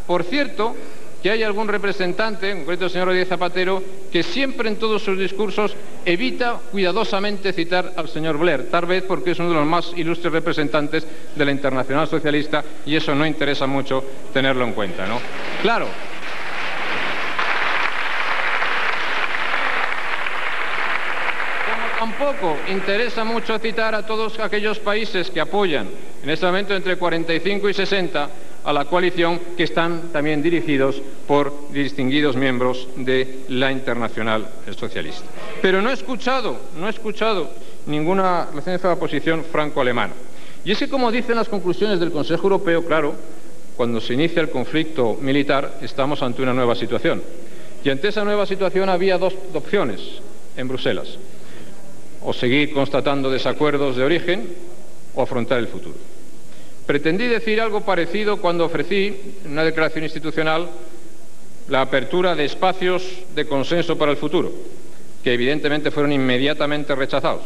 Por cierto, que hay algún representante, en concreto el señor Rodríguez Zapatero, que siempre en todos sus discursos evita cuidadosamente citar al señor Blair, tal vez porque es uno de los más ilustres representantes de la Internacional Socialista y eso no interesa mucho tenerlo en cuenta, ¿no? Claro. Como tampoco interesa mucho citar a todos aquellos países que apoyan en este momento entre 45 y 60 a la coalición, que están también dirigidos por distinguidos miembros de la Internacional Socialista. Pero no he escuchado ninguna relación de la posición franco-alemana. Y es que, como dicen las conclusiones del Consejo Europeo, claro, cuando se inicia el conflicto militar estamos ante una nueva situación. Y ante esa nueva situación había dos opciones en Bruselas: o seguir constatando desacuerdos de origen o afrontar el futuro. Pretendí decir algo parecido cuando ofrecí, en una declaración institucional, la apertura de espacios de consenso para el futuro, que evidentemente fueron inmediatamente rechazados,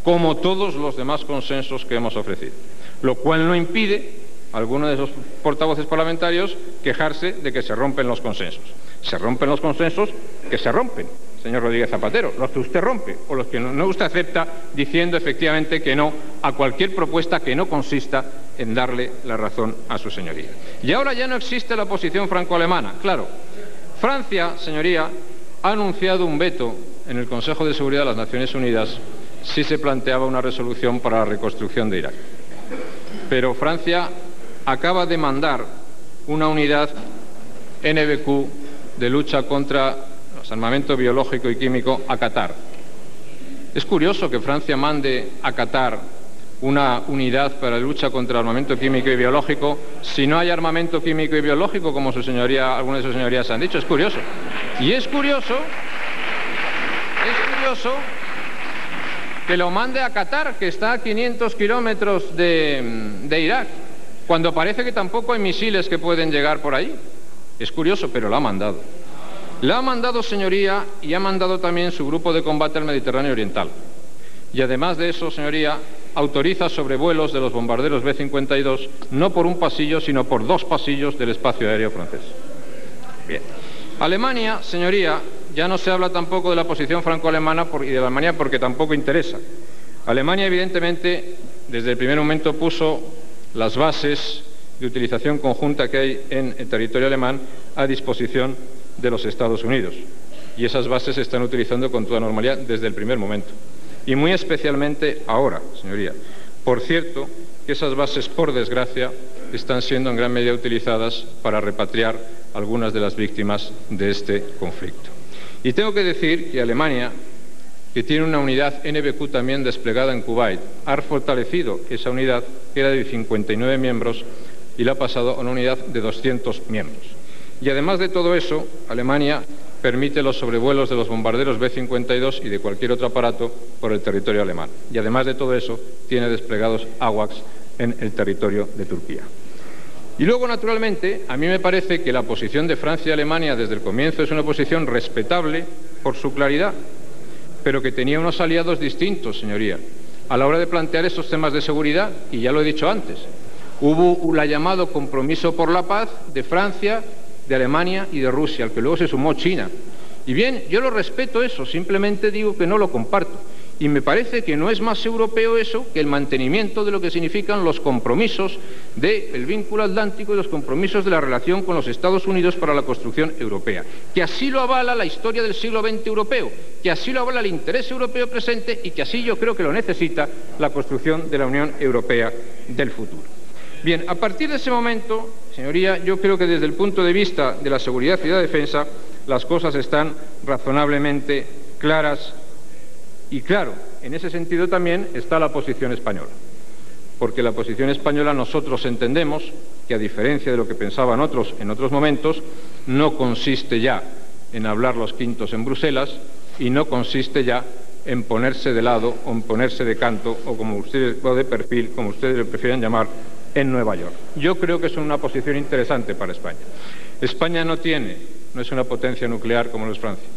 como todos los demás consensos que hemos ofrecido. Lo cual no impide a alguno de esos portavoces parlamentarios quejarse de que se rompen los consensos. Se rompen los consensos que se rompen, señor Rodríguez Zapatero, los que usted rompe o los que no usted acepta, diciendo efectivamente que no a cualquier propuesta que no consista en darle la razón a su señoría. Y ahora ya no existe la posición franco-alemana. Claro, Francia, señoría, ha anunciado un veto en el Consejo de Seguridad de las Naciones Unidas si se planteaba una resolución para la reconstrucción de Irak. Pero Francia acaba de mandar una unidad NBQ de lucha contra el armamento biológico y químico a Qatar. Es curioso que Francia mande a Qatar una unidad para la lucha contra el armamento químico y biológico si no hay armamento químico y biológico, como algunas de sus señorías han dicho. Es curioso. Y es curioso que lo mande a Qatar, que está a 500 kilómetros de Irak, cuando parece que tampoco hay misiles que pueden llegar por ahí. Es curioso, pero lo ha mandado. La ha mandado, señoría, y ha mandado también su grupo de combate al Mediterráneo Oriental. Y además de eso, señoría, autoriza sobrevuelos de los bombarderos B-52 no por un pasillo, sino por 2 pasillos del espacio aéreo francés. Bien. Alemania, señoría, ya no se habla tampoco de la posición franco-alemana y de Alemania porque tampoco interesa. Alemania, evidentemente, desde el primer momento puso las bases de utilización conjunta que hay en el territorio alemán a disposición de los Estados Unidos. Y esas bases se están utilizando con toda normalidad desde el primer momento. Y muy especialmente ahora, señoría. Por cierto, que esas bases, por desgracia, están siendo en gran medida utilizadas para repatriar algunas de las víctimas de este conflicto. Y tengo que decir que Alemania, que tiene una unidad NBQ también desplegada en Kuwait, ha fortalecido esa unidad, que era de 59 miembros, y la ha pasado a una unidad de 200 miembros. Y además de todo eso, Alemania permite los sobrevuelos de los bombarderos B-52 y de cualquier otro aparato por el territorio alemán. Y además de todo eso, tiene desplegados AWACS en el territorio de Turquía. Y luego, naturalmente, a mí me parece que la posición de Francia y Alemania desde el comienzo es una posición respetable por su claridad, pero que tenía unos aliados distintos, señoría, a la hora de plantear esos temas de seguridad, y ya lo he dicho antes. Hubo el llamado compromiso por la paz de Francia, de Alemania y de Rusia, al que luego se sumó China. Y bien, yo lo respeto eso, simplemente digo que no lo comparto. Y me parece que no es más europeo eso que el mantenimiento de lo que significan los compromisos del vínculo atlántico y los compromisos de la relación con los Estados Unidos para la construcción europea. Que así lo avala la historia del siglo XX europeo, que así lo avala el interés europeo presente y que así yo creo que lo necesita la construcción de la Unión Europea del futuro. Bien, a partir de ese momento, señoría, yo creo que desde el punto de vista de la seguridad y la defensa, las cosas están razonablemente claras y claro, en ese sentido también está la posición española. Porque la posición española nosotros entendemos que, a diferencia de lo que pensaban otros en otros momentos, no consiste ya en hablar los quintos en Bruselas y no consiste ya en ponerse de lado o en ponerse de canto o como ustedes, o de perfil, como ustedes lo prefieran llamar, en Nueva York. Yo creo que es una posición interesante para España. España no es una potencia nuclear como lo es Francia,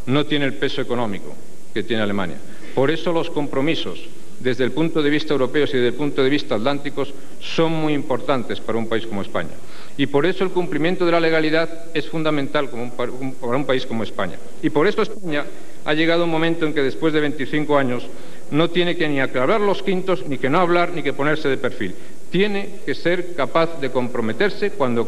no tiene el peso económico que tiene Alemania. Por eso los compromisos desde el punto de vista europeo y desde el punto de vista atlántico son muy importantes para un país como España. Y por eso el cumplimiento de la legalidad es fundamental para un país como España. Y por eso España ha llegado un momento en que después de 25 años no tiene que ni aclarar los quintos, ni que no hablar, ni que ponerse de perfil. Tiene que ser capaz de comprometerse cuando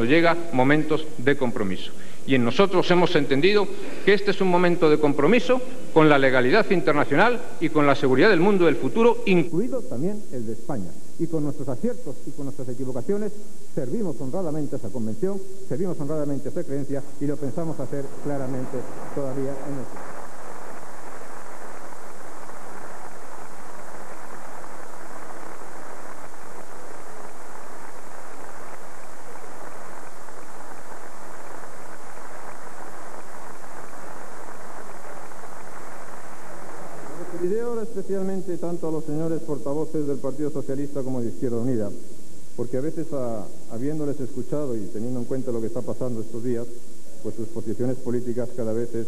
llega momentos de compromiso. Y en nosotros hemos entendido que este es un momento de compromiso con la legalidad internacional y con la seguridad del mundo del futuro, incluido también el de España. Y con nuestros aciertos y con nuestras equivocaciones servimos honradamente a esa convención, servimos honradamente a esa creencia y lo pensamos hacer claramente todavía en el futuro. Pediré ahora especialmente tanto a los señores portavoces del Partido Socialista como de Izquierda Unida, porque a veces, habiéndoles escuchado y teniendo en cuenta lo que está pasando estos días, pues sus posiciones políticas cada vez es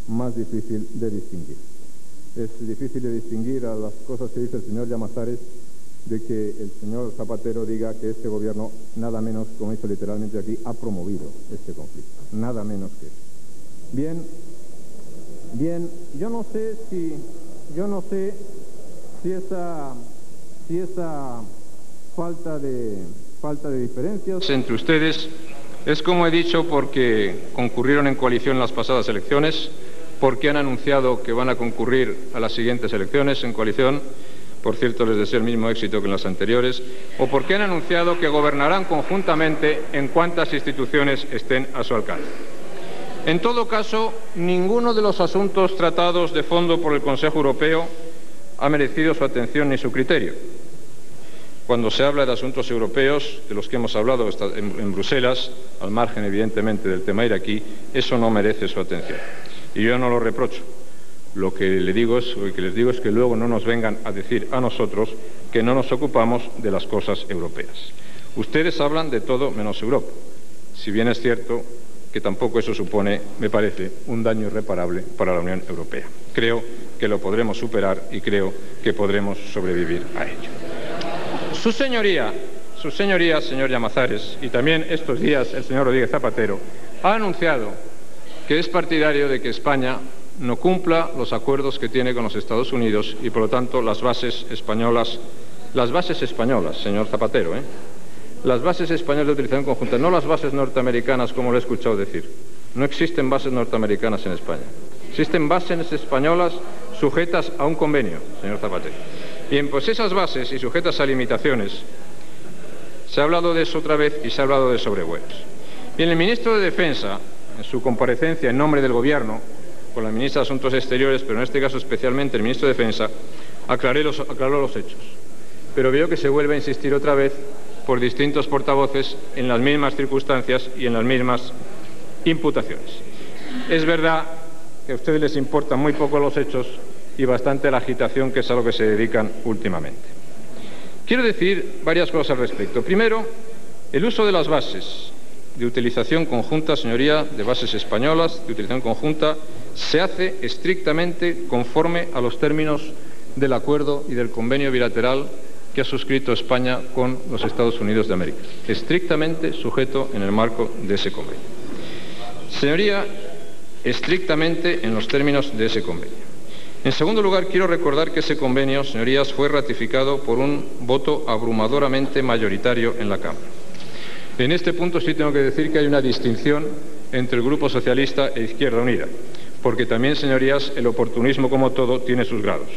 más difícil de distinguir. Es difícil de distinguir a las cosas que dice el señor Llamazares de que el señor Zapatero diga que este gobierno, nada menos, como dice literalmente aquí, ha promovido este conflicto. Nada menos que eso. Bien, yo no sé si esa falta de diferencias entre ustedes es, como he dicho, porque concurrieron en coalición en las pasadas elecciones, porque han anunciado que van a concurrir a las siguientes elecciones en coalición, por cierto les deseo el mismo éxito que en las anteriores, o porque han anunciado que gobernarán conjuntamente en cuantas instituciones estén a su alcance. En todo caso, ninguno de los asuntos tratados de fondo por el Consejo Europeo ha merecido su atención ni su criterio. Cuando se habla de asuntos europeos, de los que hemos hablado en Bruselas, al margen evidentemente del tema iraquí, eso no merece su atención. Y yo no lo reprocho. Lo que les digo es que luego no nos vengan a decir a nosotros que no nos ocupamos de las cosas europeas. Ustedes hablan de todo menos Europa, si bien es cierto que tampoco eso supone, me parece, un daño irreparable para la Unión Europea. Creo que lo podremos superar y creo que podremos sobrevivir a ello. Su señoría, señor Llamazares, y también estos días el señor Rodríguez Zapatero, ha anunciado que es partidario de que España no cumpla los acuerdos que tiene con los Estados Unidos y, por lo tanto, las bases españolas, señor Zapatero, las bases españolas de utilización conjunta, no las bases norteamericanas, como lo he escuchado decir. No existen bases norteamericanas en España. Existen bases españolas sujetas a un convenio, señor Zapatero. Bien, pues esas bases y sujetas a limitaciones, se ha hablado de eso otra vez y se ha hablado de sobrevuelos. Bien, el ministro de Defensa, en su comparecencia en nombre del Gobierno, con la ministra de Asuntos Exteriores, pero en este caso especialmente el ministro de Defensa, aclaró los hechos. Pero veo que se vuelve a insistir otra vez por distintos portavoces en las mismas circunstancias y en las mismas imputaciones. Es verdad que a ustedes les importan muy poco los hechos y bastante la agitación, que es a lo que se dedican últimamente. Quiero decir varias cosas al respecto. Primero, el uso de las bases de utilización conjunta, señoría, de bases españolas de utilización conjunta, se hace estrictamente conforme a los términos del acuerdo y del convenio bilateral que ha suscrito España con los Estados Unidos de América, estrictamente sujeto en el marco de ese convenio. Señoría, estrictamente en los términos de ese convenio. En segundo lugar, quiero recordar que ese convenio, señorías, fue ratificado por un voto abrumadoramente mayoritario en la Cámara. En este punto sí tengo que decir que hay una distinción entre el Grupo Socialista e Izquierda Unida, porque también, señorías, el oportunismo, como todo, tiene sus grados.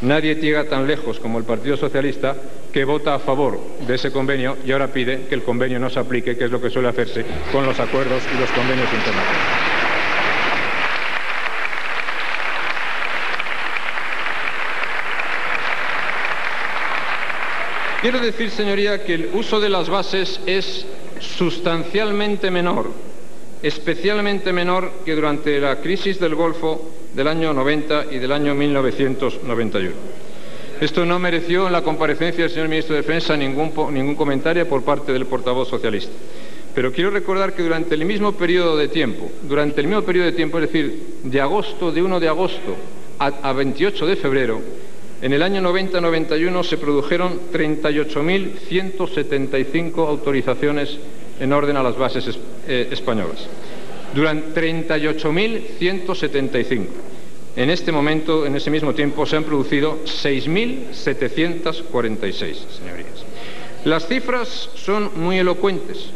Nadie llega tan lejos como el Partido Socialista, que vota a favor de ese convenio y ahora pide que el convenio no se aplique, que es lo que suele hacerse con los acuerdos y los convenios internacionales. Quiero decir, señoría, que el uso de las bases es sustancialmente menor, especialmente menor que durante la crisis del Golfo del año 90 y del año 1991. Esto no mereció en la comparecencia del señor ministro de Defensa ningún comentario por parte del portavoz socialista. Pero quiero recordar que durante el mismo periodo de tiempo, es decir, de 1 de agosto a 28 de febrero, en el año 90-91 se produjeron 38.175 autorizaciones en orden a las bases españolas. Durante 38.175. En este momento, en ese mismo tiempo, se han producido 6.746, señorías. Las cifras son muy elocuentes,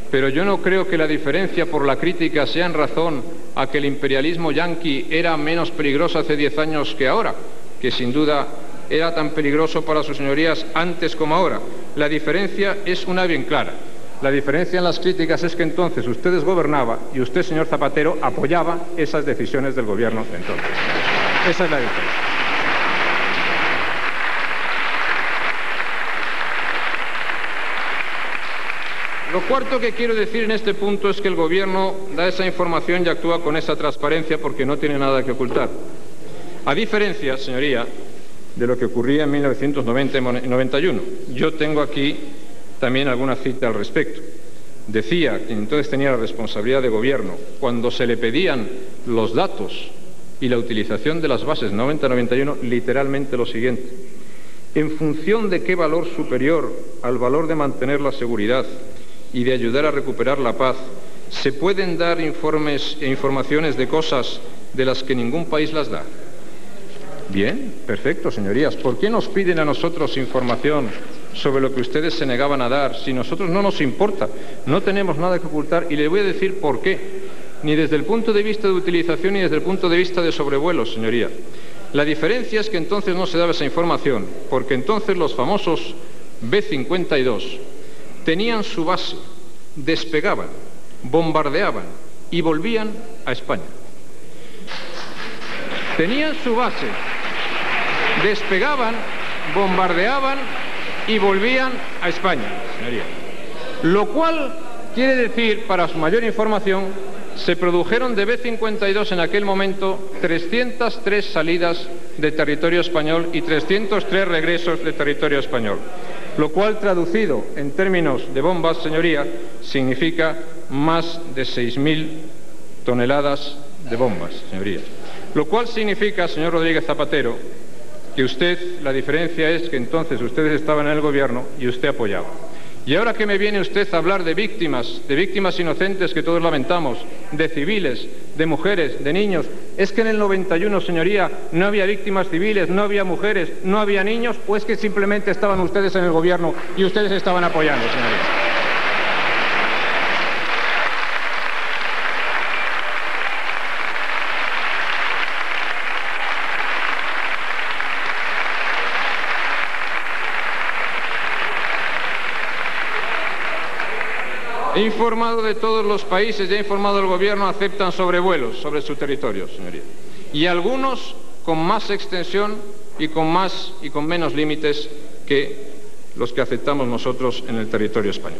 pero yo no creo que la diferencia por la crítica sea en razón a que el imperialismo yanqui era menos peligroso hace 10 años que ahora, que sin duda era tan peligroso para sus señorías antes como ahora. La diferencia es una bien clara. La diferencia en las críticas es que entonces ustedes gobernaban y usted, señor Zapatero, apoyaba esas decisiones del gobierno de entonces. Esa es la diferencia. Lo cuarto que quiero decir en este punto es que el gobierno da esa información y actúa con esa transparencia porque no tiene nada que ocultar. A diferencia, señoría, de lo que ocurría en 1990 y 91. Yo tengo aquí también alguna cita al respecto. Decía, quien entonces tenía la responsabilidad de gobierno, cuando se le pedían los datos y la utilización de las bases 90-91, literalmente lo siguiente: en función de qué valor superior al valor de mantener la seguridad y de ayudar a recuperar la paz, se pueden dar informes e informaciones de cosas de las que ningún país las da. Bien, perfecto, señorías. ¿Por qué nos piden a nosotros información sobre lo que ustedes se negaban a dar si nosotros no nos importa? No tenemos nada que ocultar y les voy a decir por qué. Ni desde el punto de vista de utilización ni desde el punto de vista de sobrevuelos, señoría. La diferencia es que entonces no se daba esa información, porque entonces los famosos B-52 tenían su base, despegaban, bombardeaban y volvían a España. Tenían su base, despegaban, bombardeaban y volvían a España, señoría. Lo cual quiere decir, para su mayor información, se produjeron de B-52 en aquel momento 303 salidas de territorio español y 303 regresos de territorio español. Lo cual, traducido en términos de bombas, señoría, significa más de 6.000 toneladas de bombas, señoría. Lo cual significa, señor Rodríguez Zapatero, que usted, la diferencia es que entonces ustedes estaban en el gobierno y usted apoyaba. Y ahora que me viene usted a hablar de víctimas inocentes que todos lamentamos, de civiles, de mujeres, de niños, ¿es que en el 91, señoría, no había víctimas civiles, no había mujeres, no había niños, o es que simplemente estaban ustedes en el gobierno y ustedes estaban apoyando, señoría? He informado de todos los países, ya he informado al gobierno, aceptan sobrevuelos sobre su territorio, señoría. Y algunos con más extensión y con menos límites que los que aceptamos nosotros en el territorio español.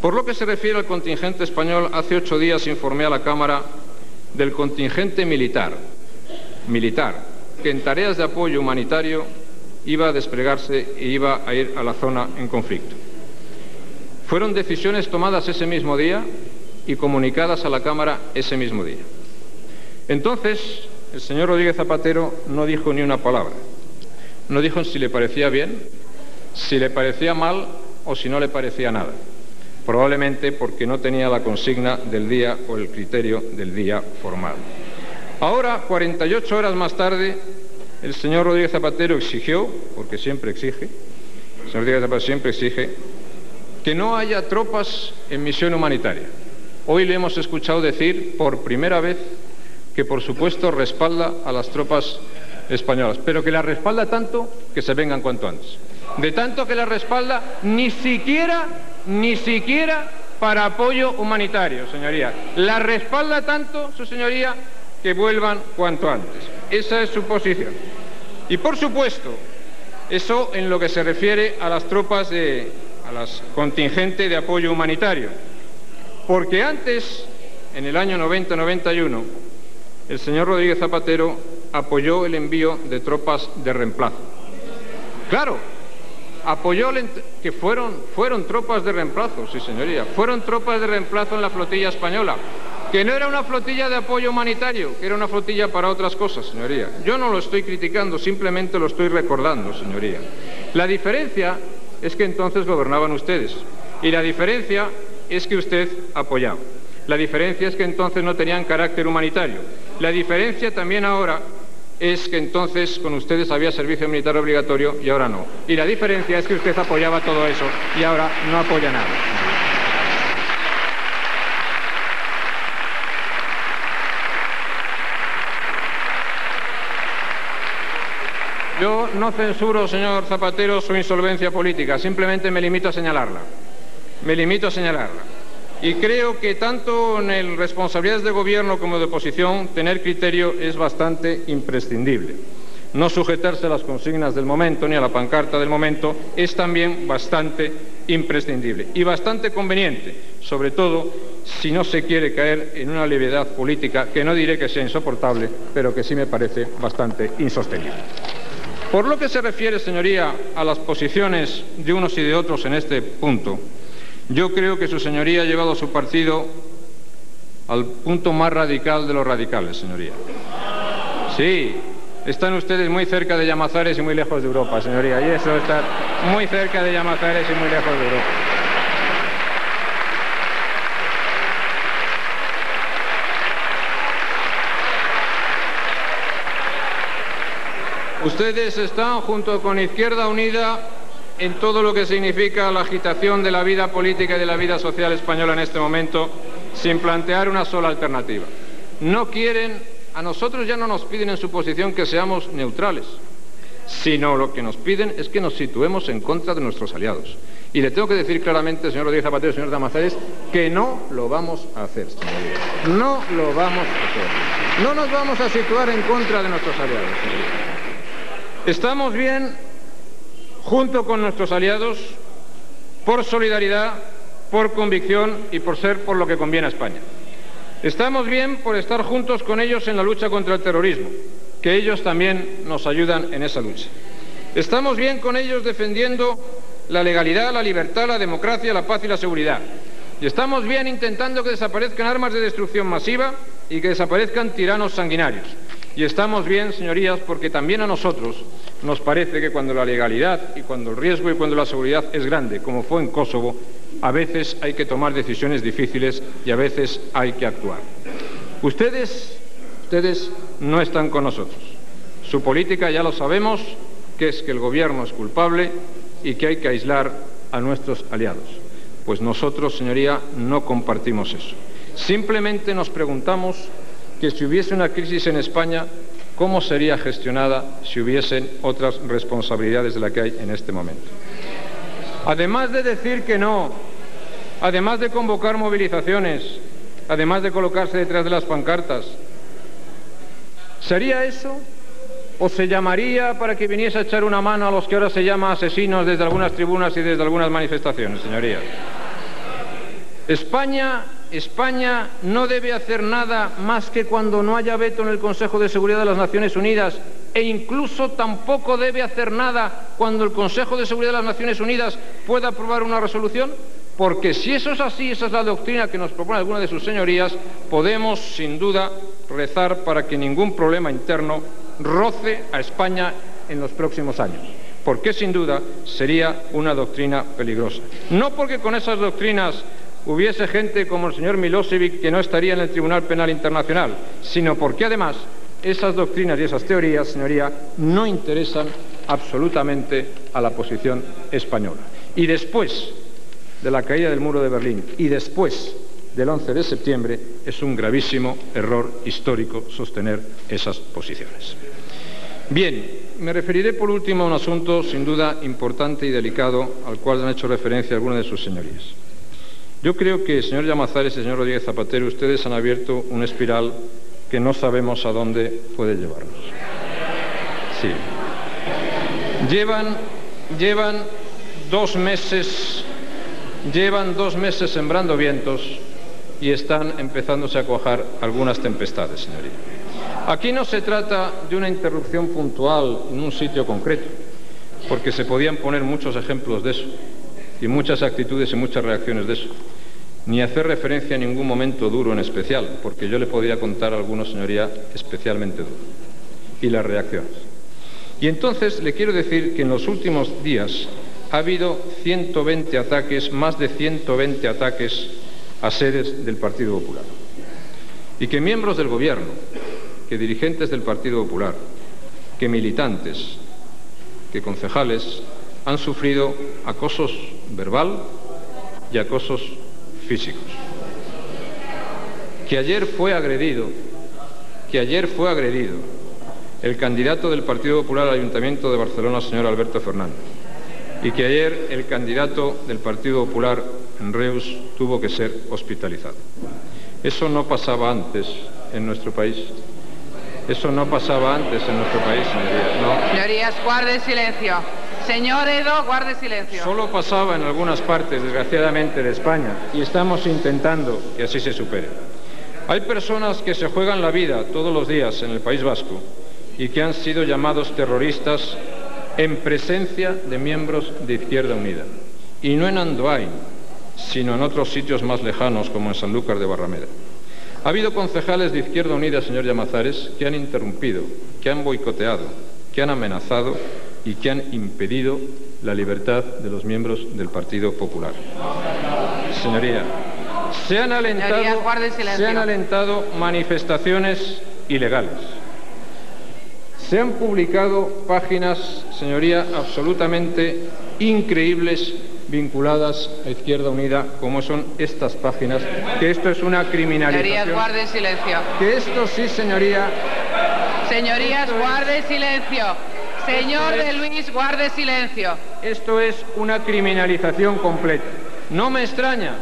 Por lo que se refiere al contingente español, hace 8 días informé a la Cámara del contingente militar, que en tareas de apoyo humanitario iba a desplegarse e iba a ir a la zona en conflicto. Fueron decisiones tomadas ese mismo día y comunicadas a la Cámara ese mismo día. Entonces, el señor Rodríguez Zapatero no dijo ni una palabra. No dijo si le parecía bien, si le parecía mal o si no le parecía nada. Probablemente porque no tenía la consigna del día o el criterio del día formal. Ahora, 48 horas más tarde, el señor Rodríguez Zapatero exigió, porque siempre exige, el señor Rodríguez Zapatero siempre exige, que no haya tropas en misión humanitaria. Hoy le hemos escuchado decir por primera vez que por supuesto respalda a las tropas españolas, pero que las respalda tanto que se vengan cuanto antes. De tanto que las respalda, ni siquiera para apoyo humanitario, señoría. Las respalda tanto, su señoría, que vuelvan cuanto antes. Esa es su posición. Y por supuesto, eso en lo que se refiere a las tropas a las contingentes de apoyo humanitario, porque antes, en el año 90-91, el señor Rodríguez Zapatero apoyó el envío de tropas de reemplazo. Claro, apoyó que fueron tropas de reemplazo, sí señoría, fueron tropas de reemplazo en la flotilla española, que no era una flotilla de apoyo humanitario, que era una flotilla para otras cosas, señoría. Yo no lo estoy criticando, simplemente lo estoy recordando, señoría. La diferencia es que entonces gobernaban ustedes. Y la diferencia es que usted apoyaba. La diferencia es que entonces no tenían carácter humanitario. La diferencia también ahora es que entonces con ustedes había servicio militar obligatorio y ahora no. Y la diferencia es que usted apoyaba todo eso y ahora no apoya nada. Yo no censuro, señor Zapatero, su insolvencia política, simplemente me limito a señalarla. Y creo que tanto en responsabilidades de gobierno como de oposición, tener criterio es bastante imprescindible. No sujetarse a las consignas del momento ni a la pancarta del momento es también bastante imprescindible y bastante conveniente, sobre todo si no se quiere caer en una levedad política que no diré que sea insoportable, pero que sí me parece bastante insostenible. Por lo que se refiere, señoría, a las posiciones de unos y de otros en este punto, yo creo que su señoría ha llevado a su partido al punto más radical de los radicales, señoría. Sí, están ustedes muy cerca de Llamazares y muy lejos de Europa, señoría, y eso está muy cerca de Llamazares y muy lejos de Europa. Ustedes están junto con Izquierda Unida en todo lo que significa la agitación de la vida política y de la vida social española en este momento, sin plantear una sola alternativa. No quieren, a nosotros ya no nos piden en su posición que seamos neutrales, sino lo que nos piden es que nos situemos en contra de nuestros aliados. Y le tengo que decir claramente, señor Rodríguez Zapatero y señor Llamazares, que no lo vamos a hacer, señoría. No lo vamos a hacer. No nos vamos a situar en contra de nuestros aliados, señoría. Estamos bien junto con nuestros aliados por solidaridad, por convicción y por ser por lo que conviene a España. Estamos bien por estar juntos con ellos en la lucha contra el terrorismo, que ellos también nos ayudan en esa lucha. Estamos bien con ellos defendiendo la legalidad, la libertad, la democracia, la paz y la seguridad. Y estamos bien intentando que desaparezcan armas de destrucción masiva y que desaparezcan tiranos sanguinarios. Y estamos bien, señorías, porque también a nosotros nos parece que cuando la legalidad y cuando el riesgo y cuando la seguridad es grande, como fue en Kosovo, a veces hay que tomar decisiones difíciles y a veces hay que actuar. Ustedes no están con nosotros. Su política ya lo sabemos, que es que el gobierno es culpable y que hay que aislar a nuestros aliados. Pues nosotros, señoría, no compartimos eso. Simplemente nos preguntamos que si hubiese una crisis en España, ¿cómo sería gestionada si hubiesen otras responsabilidades de las que hay en este momento? Además de decir que no, además de convocar movilizaciones, además de colocarse detrás de las pancartas, ¿sería eso? ¿O se llamaría para que viniese a echar una mano a los que ahora se llaman asesinos desde algunas tribunas y desde algunas manifestaciones, señorías? España no debe hacer nada más que cuando no haya veto en el Consejo de Seguridad de las Naciones Unidas, e incluso tampoco debe hacer nada cuando el Consejo de Seguridad de las Naciones Unidas pueda aprobar una resolución, porque si eso es así, esa es la doctrina que nos propone alguna de sus señorías, podemos sin duda rezar para que ningún problema interno roce a España en los próximos años, porque sin duda sería una doctrina peligrosa. No porque con esas doctrinas hubiese gente como el señor Milosevic que no estaría en el Tribunal Penal Internacional, sino porque además esas doctrinas y esas teorías, señoría, no interesan absolutamente a la posición española. Y después de la caída del muro de Berlín y después del 11 de septiembre es un gravísimo error histórico sostener esas posiciones. Bien, me referiré por último a un asunto sin duda importante y delicado al cual han hecho referencia algunas de sus señorías. Yo creo que, señor Llamazares y señor Rodríguez Zapatero, ustedes han abierto una espiral que no sabemos a dónde puede llevarnos. Sí. Llevan 2 meses sembrando vientos y están empezándose a cuajar algunas tempestades, señoría. Aquí no se trata de una interrupción puntual en un sitio concreto, porque se podían poner muchos ejemplos de eso, y muchas actitudes y muchas reacciones de eso, ni hacer referencia a ningún momento duro en especial, porque yo le podría contar a algunos, señoría, especialmente duro, y las reacciones. Y entonces le quiero decir que en los últimos días ha habido 120 ataques, más de 120 ataques a sedes del Partido Popular. Y que miembros del Gobierno, que dirigentes del Partido Popular, que militantes, que concejales han sufrido acosos verbal y acosos físicos. Que ayer fue agredido el candidato del Partido Popular al Ayuntamiento de Barcelona, señor Alberto Fernández, y que ayer el candidato del Partido Popular en Reus tuvo que ser hospitalizado. Eso no pasaba antes en nuestro país. Eso no pasaba antes en nuestro país, señorías. No. Señorías, guarde silencio. Señor Edo, guarde silencio. Solo pasaba en algunas partes, desgraciadamente, de España, y estamos intentando que así se supere. Hay personas que se juegan la vida todos los días en el País Vasco y que han sido llamados terroristas en presencia de miembros de Izquierda Unida. Y no en Andoain, sino en otros sitios más lejanos, como en Sanlúcar de Barrameda. Ha habido concejales de Izquierda Unida, señor Llamazares, que han interrumpido, que han boicoteado, que han amenazado y que han impedido la libertad de los miembros del Partido Popular. Señoría, se han alentado manifestaciones ilegales. Se han publicado páginas, señoría, absolutamente increíbles vinculadas a Izquierda Unida, como son estas páginas, que esto es una criminalización. Señorías, guarde silencio. Que esto sí, señoría. Señorías, guarde silencio. Señor de Luis, guarde silencio. Esto es una criminalización completa. No me extraña,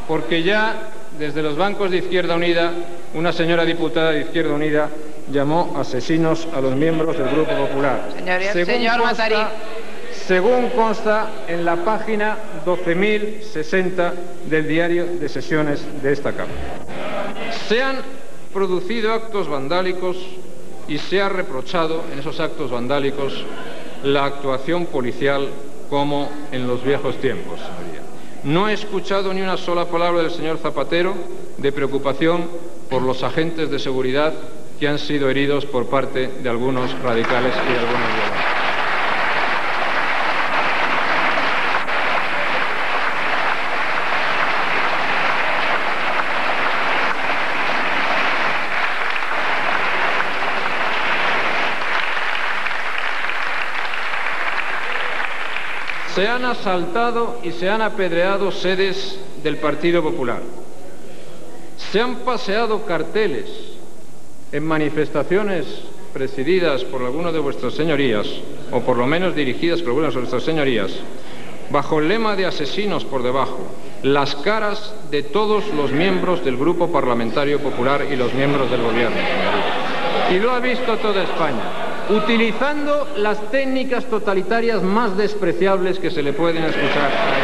porque ya desde los bancos de Izquierda Unida, una señora diputada de Izquierda Unida llamó asesinos a los miembros del Grupo Popular. Señorías, señor Matarí. Según consta en la página 12.060 del diario de sesiones de esta Cámara. Se han producido actos vandálicos y se ha reprochado en esos actos vandálicos la actuación policial como en los viejos tiempos, señoría. No he escuchado ni una sola palabra del señor Zapatero de preocupación por los agentes de seguridad que han sido heridos por parte de algunos radicales y de algunos violentos. Se han asaltado y se han apedreado sedes del Partido Popular. Se han paseado carteles en manifestaciones presididas por algunas de vuestras señorías, o por lo menos dirigidas por algunas de vuestras señorías, bajo el lema de asesinos por debajo, las caras de todos los miembros del Grupo Parlamentario Popular y los miembros del Gobierno, señorías. Y lo ha visto toda España, utilizando las técnicas totalitarias más despreciables que se le pueden escuchar a él.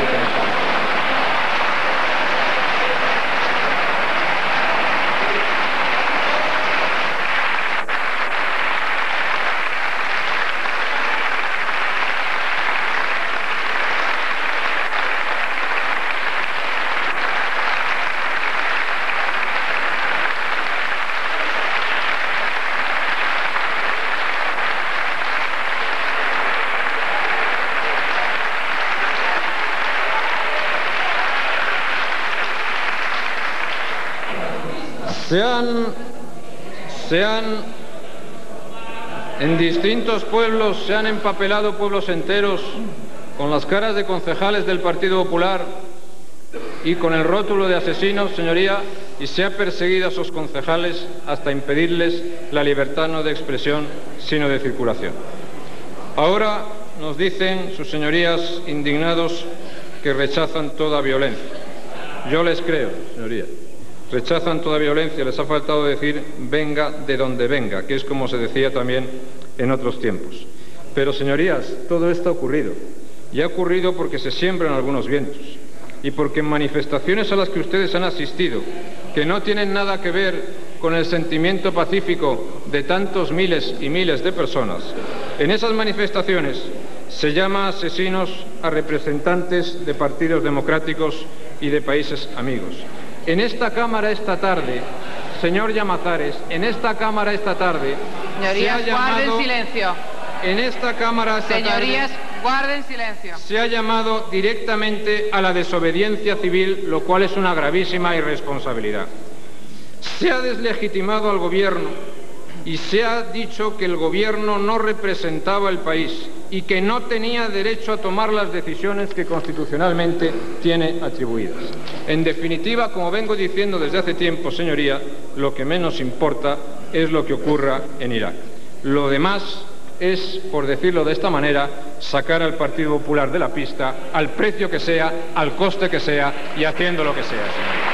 En distintos pueblos se han empapelado pueblos enteros con las caras de concejales del Partido Popular y con el rótulo de asesinos, señoría, y se ha perseguido a esos concejales hasta impedirles la libertad no de expresión, sino de circulación. Ahora nos dicen sus señorías indignados que rechazan toda violencia. Yo les creo, señoría. Rechazan toda violencia, les ha faltado decir venga de donde venga, que es como se decía también en otros tiempos. Pero, señorías, todo esto ha ocurrido. Y ha ocurrido porque se siembran algunos vientos. Y porque en manifestaciones a las que ustedes han asistido, que no tienen nada que ver con el sentimiento pacífico de tantos miles y miles de personas, en esas manifestaciones se llama asesinos a representantes de partidos democráticos y de países amigos. En esta Cámara esta tarde, señor Llamazares, en esta Cámara esta tarde, señorías, se ha llamado, guarden silencio. En esta Cámara esta señorías, tarde, Guarden silencio. Se ha llamado directamente a la desobediencia civil, lo cual es una gravísima irresponsabilidad. Se ha deslegitimado al gobierno y se ha dicho que el gobierno no representaba al país y que no tenía derecho a tomar las decisiones que constitucionalmente tiene atribuidas. En definitiva, como vengo diciendo desde hace tiempo, señoría, lo que menos importa es lo que ocurra en Irak. Lo demás es, por decirlo de esta manera, sacar al Partido Popular de la pista al precio que sea, al coste que sea y haciendo lo que sea, señoría.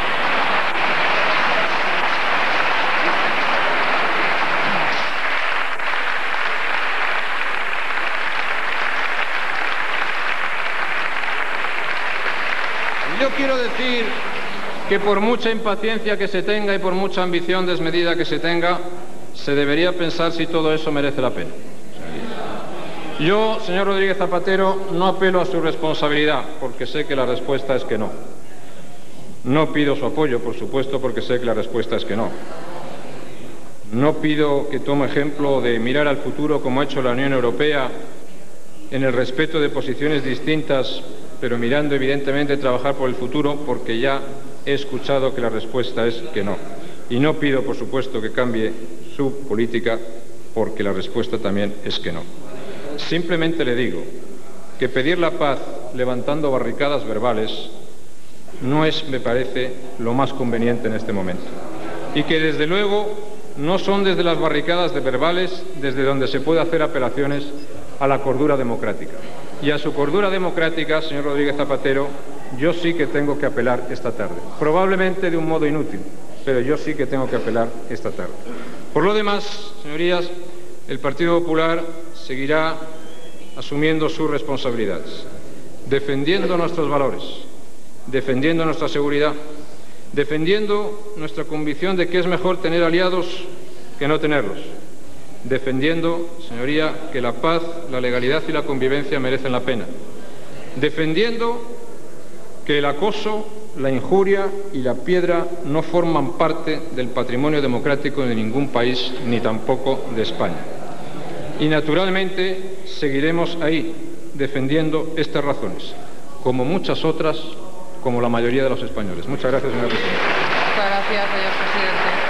Yo quiero decir que por mucha impaciencia que se tenga y por mucha ambición desmedida que se tenga, se debería pensar si todo eso merece la pena. Yo, señor Rodríguez Zapatero, no apelo a su responsabilidad, porque sé que la respuesta es que no. No pido su apoyo, por supuesto, porque sé que la respuesta es que no. No pido que tome ejemplo de mirar al futuro como ha hecho la Unión Europea en el respeto de posiciones distintas, pero mirando evidentemente trabajar por el futuro, porque ya he escuchado que la respuesta es que no. Y no pido, por supuesto, que cambie su política, porque la respuesta también es que no. Simplemente le digo que pedir la paz levantando barricadas verbales no es, me parece, lo más conveniente en este momento. Y que, desde luego, no son desde las barricadas de verbales desde donde se puede hacer apelaciones a la cordura democrática. Y a su cordura democrática, señor Rodríguez Zapatero, yo sí que tengo que apelar esta tarde. Probablemente de un modo inútil, pero yo sí que tengo que apelar esta tarde. Por lo demás, señorías, el Partido Popular seguirá asumiendo sus responsabilidades, defendiendo nuestros valores, defendiendo nuestra seguridad, defendiendo nuestra convicción de que es mejor tener aliados que no tenerlos, defendiendo, señoría, que la paz, la legalidad y la convivencia merecen la pena, defendiendo que el acoso, la injuria y la piedra no forman parte del patrimonio democrático de ningún país, ni tampoco de España. Y, naturalmente, seguiremos ahí, defendiendo estas razones, como muchas otras, como la mayoría de los españoles. Muchas gracias, señora presidenta. Muchas gracias, señor presidente.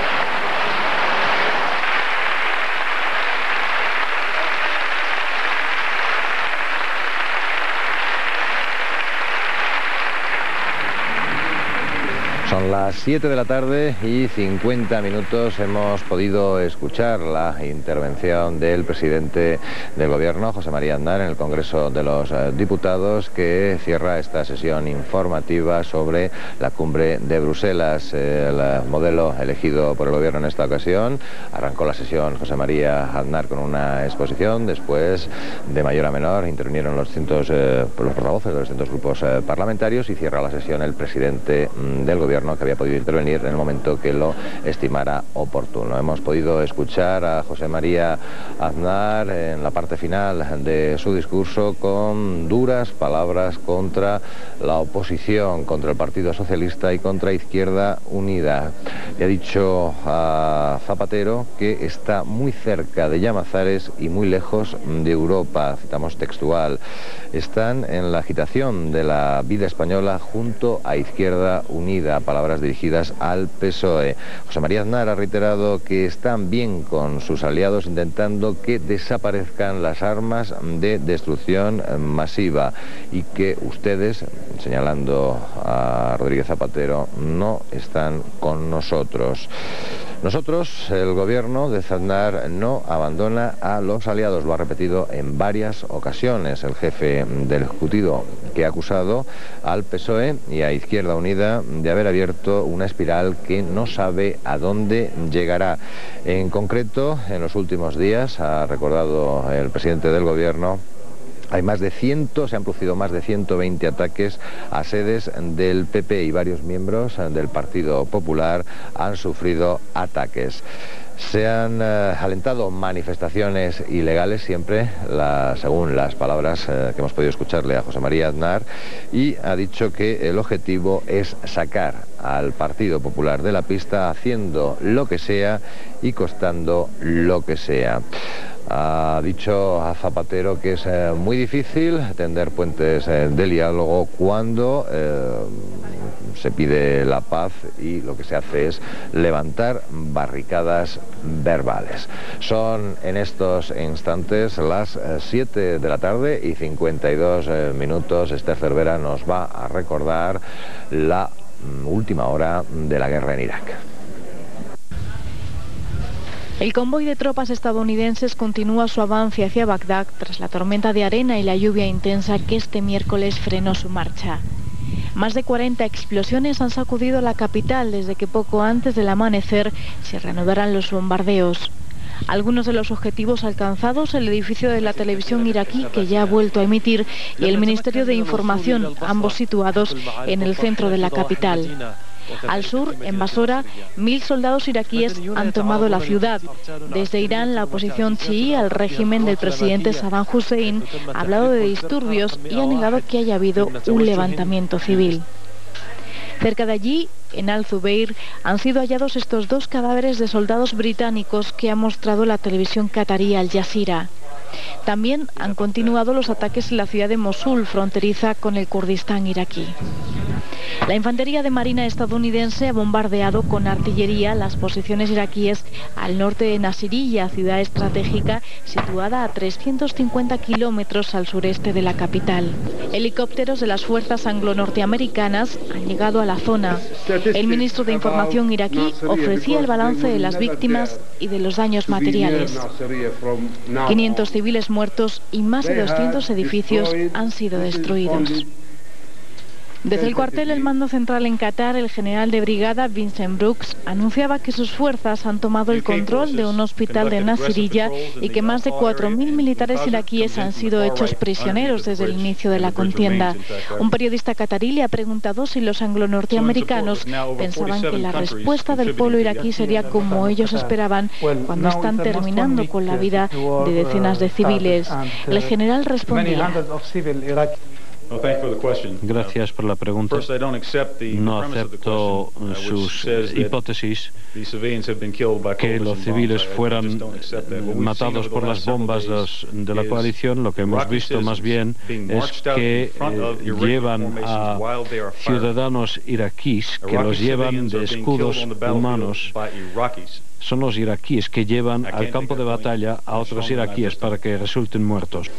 Son las 7 de la tarde y 50 minutos. Hemos podido escuchar la intervención del presidente del Gobierno, José María Aznar, en el Congreso de los Diputados, que cierra esta sesión informativa sobre la cumbre de Bruselas. El modelo elegido por el Gobierno en esta ocasión. Arrancó la sesión José María Aznar con una exposición. Después, de mayor a menor, intervinieron los portavoces de los distintos grupos parlamentarios, y cierra la sesión el presidente del Gobierno, que había podido intervenir en el momento que lo estimara oportuno. Hemos podido escuchar a José María Aznar en la parte final de su discurso con duras palabras contra la oposición, contra el Partido Socialista y contra Izquierda Unida. Le ha dicho a Zapatero que está muy cerca de Llamazares y muy lejos de Europa. Citamos textual: están en la agitación de la vida española junto a Izquierda Unida. Palabras dirigidas al PSOE. José María Aznar ha reiterado que están bien con sus aliados intentando que desaparezcan las armas de destrucción masiva, y que ustedes, señalando a Rodríguez Zapatero, no están con nosotros. Nosotros, el Gobierno de Aznar, no abandona a los aliados, lo ha repetido en varias ocasiones el jefe del Ejecutivo, que ha acusado al PSOE y a Izquierda Unida de haber abierto una espiral que no sabe a dónde llegará. En concreto, en los últimos días, ha recordado el presidente del Gobierno, se han producido más de 120 ataques a sedes del PP, y varios miembros del Partido Popular han sufrido ataques. Se han alentado manifestaciones ilegales, siempre según las palabras que hemos podido escucharle a José María Aznar, y ha dicho que el objetivo es sacar al Partido Popular de la pista, haciendo lo que sea y costando lo que sea. ha dicho a Zapatero que es muy difícil tender puentes de diálogo cuando se pide la paz y lo que se hace es levantar barricadas verbales. Son en estos instantes las 7 de la tarde y 52 minutos. Esther Cervera nos va a recordar la última hora de la guerra en Irak. El convoy de tropas estadounidenses continúa su avance hacia Bagdad tras la tormenta de arena y la lluvia intensa que este miércoles frenó su marcha. Más de 40 explosiones han sacudido la capital desde que poco antes del amanecer se reanudaran los bombardeos. Algunos de los objetivos alcanzados, el edificio de la televisión iraquí, que ya ha vuelto a emitir, y el Ministerio de Información, ambos situados en el centro de la capital. Al sur, en Basora, 1000 soldados iraquíes han tomado la ciudad. Desde Irán, la oposición chií al régimen del presidente Saddam Hussein ha hablado de disturbios y ha negado que haya habido un levantamiento civil. Cerca de allí, en Al-Zubeir, han sido hallados estos 2 cadáveres de soldados británicos que ha mostrado la televisión catarí Al Jazeera. También han continuado los ataques en la ciudad de Mosul, fronteriza con el Kurdistán iraquí. La infantería de marina estadounidense ha bombardeado con artillería las posiciones iraquíes al norte de Nasiriyah, ciudad estratégica situada a 350 kilómetros al sureste de la capital. Helicópteros de las fuerzas anglo-norteamericanas han llegado a la zona. El ministro de Información iraquí ofrecía el balance de las víctimas y de los daños materiales. 500 civiles muertos y más de 200 edificios han sido destruidos. Desde el cuartel del mando central en Qatar, el general de brigada Vincent Brooks anunciaba que sus fuerzas han tomado el control de un hospital de Nasiriyah y que más de 4000 militares iraquíes han sido hechos prisioneros desde el inicio de la contienda. Un periodista qatarí le ha preguntado si los anglo-norteamericanos pensaban que la respuesta del pueblo iraquí sería como ellos esperaban cuando están terminando con la vida de decenas de civiles. El general respondía: Gracias por la pregunta. No acepto sus hipótesis que los civiles fueran matados por las bombas de la coalición. Lo que hemos visto más bien es que llevan a ciudadanos iraquíes, que los llevan de escudos humanos. Son los iraquíes que llevan al campo de batalla a otros iraquíes para que resulten muertos.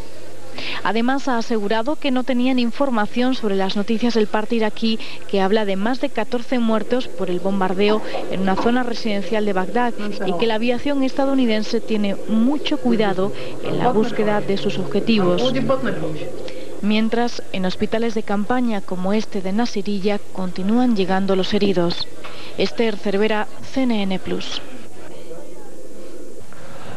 Además, ha asegurado que no tenían información sobre las noticias del parte iraquí, que habla de más de 14 muertos por el bombardeo en una zona residencial de Bagdad y que la aviación estadounidense tiene mucho cuidado en la búsqueda de sus objetivos. Mientras, en hospitales de campaña como este de Nasiriyah continúan llegando los heridos. Esther Cervera, CNN+.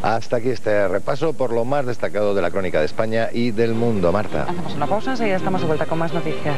Hasta aquí este repaso por lo más destacado de la crónica de España y del mundo. Marta. Hacemos una pausa, enseguida estamos de vuelta con más noticias.